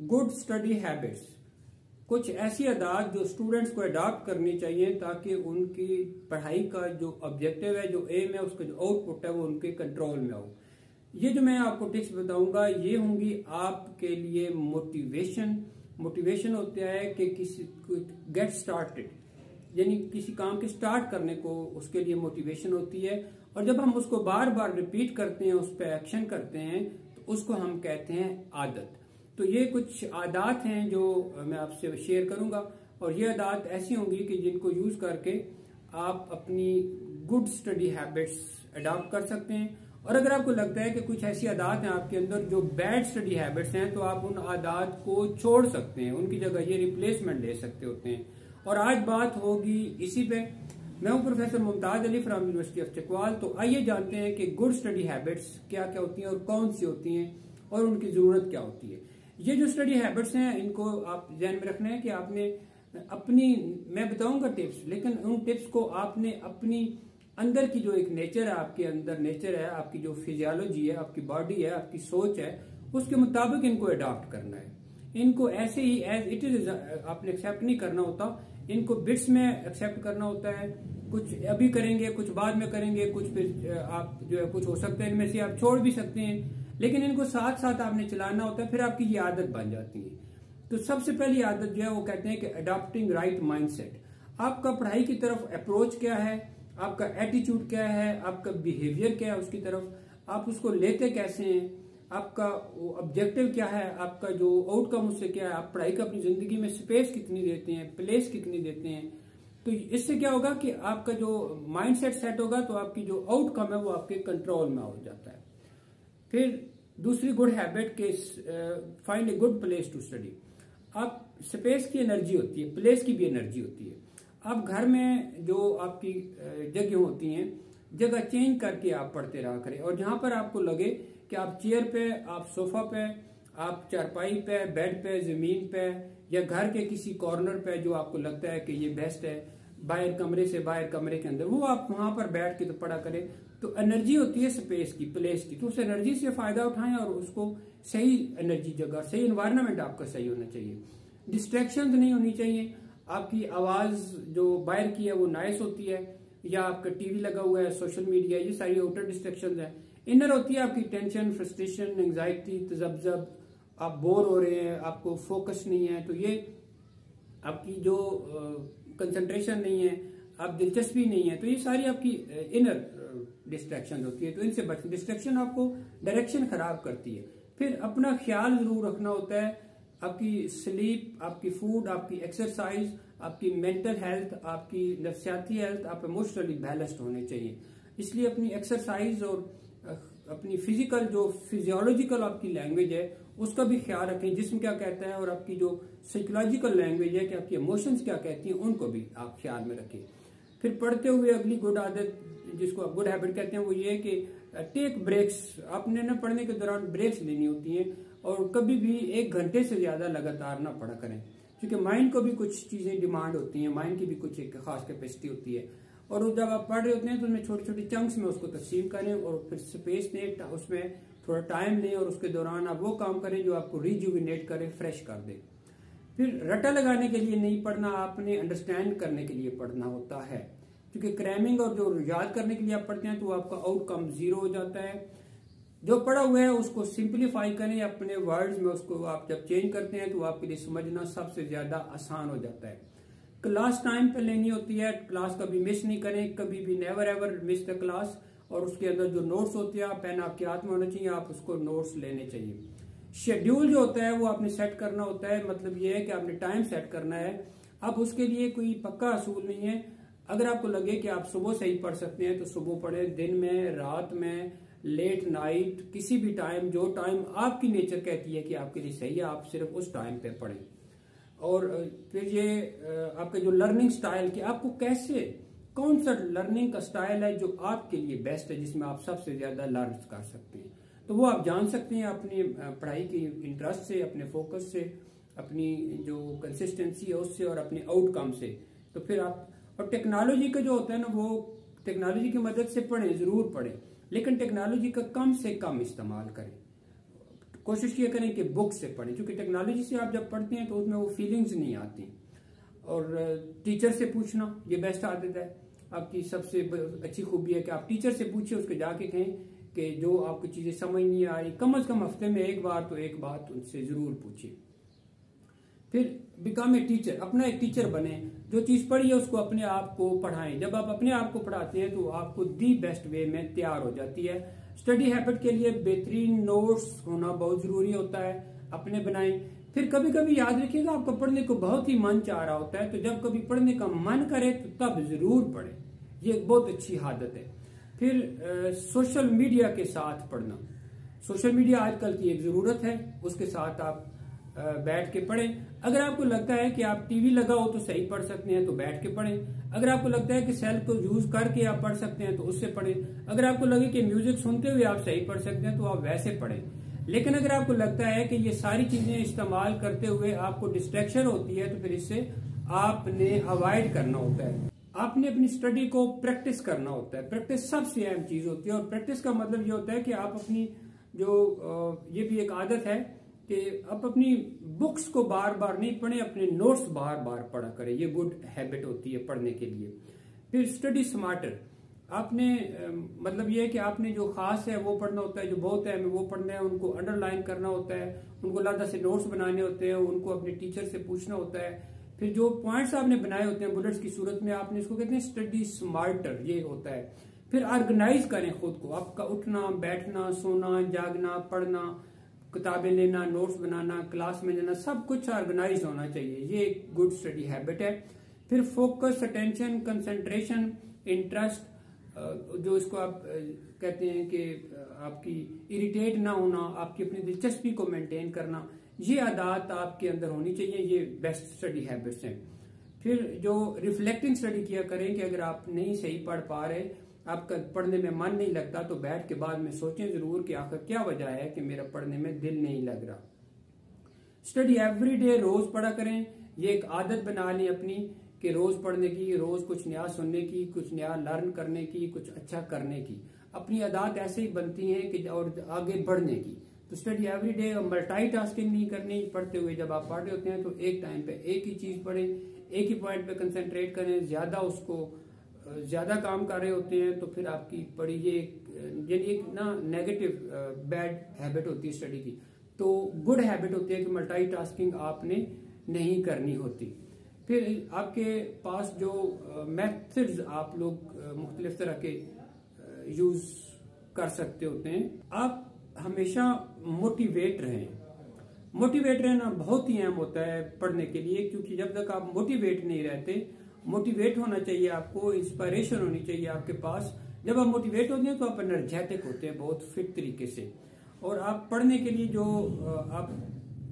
Good study habits, कुछ ऐसी आदत जो स्टूडेंट्स को अडॉप्ट करनी चाहिए ताकि उनकी पढ़ाई का जो ऑब्जेक्टिव है, जो एम है, उसका जो आउटपुट है वो उनके कंट्रोल में हो। ये जो मैं आपको टिप्स बताऊंगा ये होंगी आपके लिए मोटिवेशन होता है कि किसी गेट स्टार्टेड, यानी किसी काम के स्टार्ट करने को उसके लिए मोटिवेशन होती है। और जब हम उसको बार बार रिपीट करते हैं, उस पर एक्शन करते हैं, तो उसको हम कहते हैं आदत। तो ये कुछ आदत हैं जो मैं आपसे शेयर करूंगा, और ये आदत ऐसी होंगी कि जिनको यूज करके आप अपनी गुड स्टडी हैबिट्स अडॉप्ट कर सकते हैं। और अगर आपको लगता है कि कुछ ऐसी आदत हैं आपके अंदर जो बैड स्टडी हैबिट्स हैं, तो आप उन आदत को छोड़ सकते हैं, उनकी जगह ये रिप्लेसमेंट ले सकते होते हैं। और आज बात होगी इसी पे। मैं हूं professor Mumtaz Ali from university of Chakwal. तो आइए जानते हैं कि गुड स्टडी हैबिट्स क्या क्या होती हैं और कौन सी होती हैं और उनकी जरूरत क्या होती है। ये जो स्टडी हैबिट्स हैं इनको आप ध्यान में रखना है कि आपने अपनी, मैं बताऊंगा टिप्स, लेकिन उन टिप्स को आपने अपनी अंदर की जो एक नेचर है, आपके अंदर नेचर है, आपकी जो फिजियोलॉजी है, आपकी बॉडी है, आपकी सोच है, उसके मुताबिक इनको अडॉप्ट करना है। इनको ऐसे ही एज इट इज आपने एक्सेप्ट नहीं करना होता, इनको बिट्स में एक्सेप्ट करना होता है। कुछ अभी करेंगे, कुछ बाद में करेंगे, कुछ फिर आप जो है कुछ हो सकता है इनमें से आप छोड़ भी सकते हैं, लेकिन इनको साथ साथ आपने चलाना होता है, फिर आपकी ये आदत बन जाती है। तो सबसे पहली आदत जो है वो कहते हैं कि अडॉप्टिंग राइट माइंडसेट। आपका पढ़ाई की तरफ अप्रोच क्या है, आपका एटीट्यूड क्या है, आपका बिहेवियर क्या है उसकी तरफ, आप उसको लेते कैसे हैं, आपका ऑब्जेक्टिव क्या है, आपका जो आउटकम उससे क्या है, आप पढ़ाई का अपनी जिंदगी में स्पेस कितनी देते हैं, प्लेस कितनी देते हैं। तो इससे क्या होगा कि आपका जो माइंडसेट सेट होगा तो आपकी जो आउटकम है वो आपके कंट्रोल में हो जाता है। फिर दूसरी गुड हैबिट के find a good place to study. आप स्पेस की एनर्जी होती है, प्लेस की भी एनर्जी होती है। आप घर में जो आपकी जगह होती हैं, जगह चेंज करके आप पढ़ते रहा करें। और जहां पर आपको लगे कि आप चेयर पे, आप सोफा पे, आप चारपाई पे, बेड पे, जमीन पे, या घर के किसी कॉर्नर पे जो आपको लगता है कि ये बेस्ट है, बाहर कमरे से बाहर कमरे के अंदर, वो आप वहां पर बैठ के तो पढ़ा करें। तो एनर्जी होती है स्पेस की, प्लेस की, तो उस एनर्जी से फायदा उठाएं और उसको सही एनर्जी जगह, सही एनवायरनमेंट आपका सही होना चाहिए। डिस्ट्रैक्शन नहीं होनी चाहिए। आपकी आवाज जो बाहर की है वो नॉइस होती है, या आपका टीवी लगा हुआ है, सोशल मीडिया, ये सारी आउटर डिस्ट्रैक्शन है। इनर होती है आपकी टेंशन, फ्रस्ट्रेशन, एंजाइटी, तजब्जब, आप बोर हो रहे हैं, आपको फोकस नहीं है, तो ये आपकी जो कंसंट्रेशन नहीं है, आप दिलचस्पी नहीं है, तो ये सारी आपकी इनर डिस्ट्रैक्शन होती है। तो इनसे बचना, डिस्ट्रैक्शन आपको डायरेक्शन खराब करती है। फिर अपना ख्याल जरूर रखना होता है, आपकी स्लीप, आपकी फूड, आपकी एक्सरसाइज, आपकी मेंटल हेल्थ, आपकी नफ्सियाती हेल्थ, आप इमोशनली बैलेंस्ड होने चाहिए। इसलिए अपनी एक्सरसाइज और अपनी फिजिकल जो फिजियोलॉजिकल आपकी लैंग्वेज है उसका भी ख्याल रखें, जिस्म क्या कहता है, और आपकी जो साइकोलॉजिकल लैंग्वेज है कि आपकी इमोशंस क्या कहती हैं, उनको भी आप ख्याल में रखें। फिर पढ़ते हुए अगली गुड आदत जिसको आप गुड हैबिट कहते हैं वो ये है कि टेक ब्रेक्स। आपने ना पढ़ने के दौरान ब्रेक्स लेनी होती हैं, और कभी भी 1 घंटे से ज्यादा लगातार ना पढ़ा करें, क्योंकि माइंड को भी कुछ चीजें डिमांड होती हैं, माइंड की भी कुछ एक खास कैपेसिटी होती है। और जब आप पढ़ रहे होते हैं तो उसमें छोटे छोटे चंक्स में उसको तकसीम करें, और फिर स्पेस दें, उसमें थोड़ा टाइम लें, और उसके दौरान आप वो काम करें जो आपको रिजुविनेट करे, फ्रेश कर दे। फिर रटा लगाने के लिए नहीं पढ़ना, आपने अंडरस्टैंड करने के लिए पढ़ना होता है, क्योंकि क्रैमिंग और जो याद करने के लिए आप पढ़ते हैं तो आपका आउटकम 0 हो जाता है। जो पढ़ा हुआ है उसको सिंप्लीफाई करें अपने वर्ड्स में, उसको आप जब चेंज करते हैं तो आपके लिए समझना सबसे ज्यादा आसान हो जाता है। क्लास टाइम पे लेनी होती है, क्लास कभी मिस नहीं करें, कभी भी never ever miss the class. और उसके अंदर जो नोट्स होते हैं, पेन आपके हाथ में होना चाहिए, आप उसको नोट्स लेने चाहिए। शेड्यूल जो होता है वो आपने सेट करना होता है, मतलब ये है कि आपने टाइम सेट करना है। अब उसके लिए कोई पक्का असूल नहीं है। अगर आपको लगे कि आप सुबह से ही पढ़ सकते हैं तो सुबह पढ़ें, दिन में, रात में, लेट नाइट, किसी भी टाइम, जो टाइम आपकी नेचर कहती है कि आपके लिए सही है, आप सिर्फ उस टाइम पे पढ़ें। और फिर ये आपका जो लर्निंग स्टाइल, कि आपको कैसे, कौन सा लर्निंग का स्टाइल है जो आपके लिए बेस्ट है, जिसमें आप सबसे ज्यादा लर्न कर सकते हैं, तो वो आप जान सकते हैं अपनी पढ़ाई की इंटरेस्ट से, अपने फोकस से, अपनी जो कंसिस्टेंसी है उससे, और अपने आउटकम से। तो फिर आप, और टेक्नोलॉजी का जो होता है ना, वो टेक्नोलॉजी की मदद से पढ़ें, जरूर पढ़ें, लेकिन टेक्नोलॉजी का कम से कम इस्तेमाल करें। कोशिश ये करें कि बुक से पढ़ें, क्योंकि टेक्नोलॉजी से आप जब पढ़ते हैं तो उसमें वो फीलिंग्स नहीं आती। और टीचर से पूछना ये बेस्ट आदत है, आपकी सबसे अच्छी खूबी है कि आप टीचर से पूछिए, उसके जाके कहें कि जो आपको चीजें समझ नहीं आ रही कम से कम हफ्ते में एक बार तो एक बात उनसे जरूर पूछिए। फिर बिकम ए टीचर, अपना एक टीचर बने, जो चीज पढ़ी है उसको अपने आप को पढ़ाएं। जब आप अपने आप को पढ़ाते हैं तो आपको दी बेस्ट वे में तैयार हो जाती है। स्टडी हैबिट के लिए बेहतरीन नोट्स होना बहुत जरूरी होता है, अपने बनाएं। फिर कभी कभी याद रखिएगा आपको पढ़ने को बहुत ही मन चाह रहा होता है, तो जब कभी पढ़ने का मन करे तो तब जरूर पढ़े, ये एक बहुत अच्छी आदत है। फिर सोशल मीडिया के साथ पढ़ना, सोशल मीडिया आजकल की एक जरूरत है, उसके साथ आप बैठ के पढ़ें। अगर आपको लगता है कि आप टीवी लगाओ तो सही पढ़ सकते हैं तो बैठ के पढ़ें। अगर आपको लगता है कि सेल को यूज करके आप पढ़ सकते हैं तो उससे पढ़ें। अगर आपको लगे कि म्यूजिक सुनते हुए आप सही पढ़ सकते हैं तो आप वैसे पढ़ें। लेकिन अगर आपको लगता है कि ये सारी चीजें इस्तेमाल करते हुए आपको डिस्ट्रैक्शन होती है तो फिर इससे आपने अवॉइड करना होता है। आपने अपनी स्टडी को प्रैक्टिस करना होता है। प्रैक्टिस सबसे अहम चीज होती है, और प्रैक्टिस का मतलब ये होता है कि आप अपनी जो ये भी एक आदत है कि आप अपनी बुक्स को बार बार नहीं पढ़ें, अपने नोट्स बार बार पढ़ा करें, ये गुड हैबिट होती है पढ़ने के लिए। फिर स्टडी स्मार्टर, आपने मतलब ये है कि आपने जो खास है वो पढ़ना होता है, जो बहुत है वो पढ़ना है, उनको अंडरलाइन करना होता है, उनको अलग से नोट्स बनाने होते हैं, उनको अपने टीचर से पूछना होता है। फिर जो पॉइंट्स आपने बनाए होते हैं बुलेट्स की सूरत में, आपने इसको कहते हैं स्टडी स्मार्टर, ये होता है। फिर ऑर्गेनाइज करें खुद को, आपका उठना बैठना सोना जागना पढ़ना किताबें लेना नोट्स बनाना क्लास में जाना सब कुछ ऑर्गेनाइज होना चाहिए, ये एक गुड स्टडी हैबिट है। फिर फोकस अटेंशन कंसंट्रेशन इंटरेस्ट, जो इसको आप कहते हैं कि आपकी इरिटेट ना होना, आपकी अपनी दिलचस्पी को मेंटेन करना, ये आदत आपके अंदर होनी चाहिए, ये बेस्ट स्टडी हैबिट्स हैं। फिर जो रिफ्लेक्टिंग स्टडी किया करें कि अगर आप नहीं सही पढ़ पा रहे, आपका पढ़ने में मन नहीं लगता, तो बैठ के बाद में सोचें जरूर कि आखिर क्या वजह है कि मेरा पढ़ने में दिल नहीं लग रहा। स्टडी एवरी डे, रोज पढ़ा करें, ये एक आदत बना लें अपनी कि रोज पढ़ने की, रोज कुछ नया सुनने की, कुछ नया लर्न करने की, कुछ अच्छा करने की। अपनी आदत ऐसे ही बनती है कि और आगे बढ़ने की। तो स्टडी एवरी डे, मल्टीटास्किंग नहीं करनी। पढ़ते हुए जब आप पढ़ रहे होते हैं तो एक टाइम पे एक ही चीज पढ़ें, एक ही पॉइंट पे कंसंट्रेट करें। ज्यादा काम कर रहे होते हैं तो फिर आपकी पढ़ी ये एक ना नेगेटिव बैड हैबिट होती है स्टडी की। तो गुड हैबिट होती है कि मल्टीटास्किंग आपने नहीं करनी होती। फिर आपके पास जो मेथड्स आप लोग मुख्तलिफ तरह के यूज कर सकते होते हैं, आप हमेशा मोटिवेट रहें। मोटिवेट रहना बहुत ही अहम होता है पढ़ने के लिए, क्योंकि जब तक आप मोटिवेट नहीं रहते, मोटिवेट होना चाहिए आपको, इंस्पिरेशन होनी चाहिए आपके पास। जब आप मोटिवेट होते हैं तो आप एनर्जेटिक होते हैं बहुत फिट तरीके से। और आप पढ़ने के लिए जो आप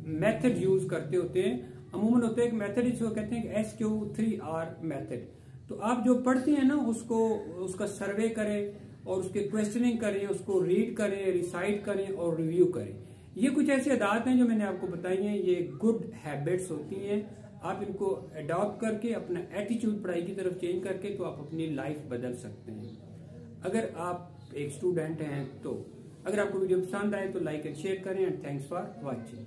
मेथड यूज करते होते हैं, अमूमन होता है एक मेथड इसको कहते हैं SQ3R मेथड। तो आप जो पढ़ते हैं ना उसका सर्वे करें और उसके क्वेश्चनिंग करें, उसको रीड करें, रिसाइट करें और रिव्यू करें। ये कुछ ऐसी आदत हैं जो मैंने आपको बताई हैं, ये गुड हैबिट्स होती हैं। आप इनको अडॉप्ट करके अपना एटीट्यूड पढ़ाई की तरफ चेंज करके तो आप अपनी लाइफ बदल सकते हैं। अगर आप एक स्टूडेंट हैं तो अगर आपको वीडियो पसंद आए तो लाइक एंड शेयर करें। And thanks for watching.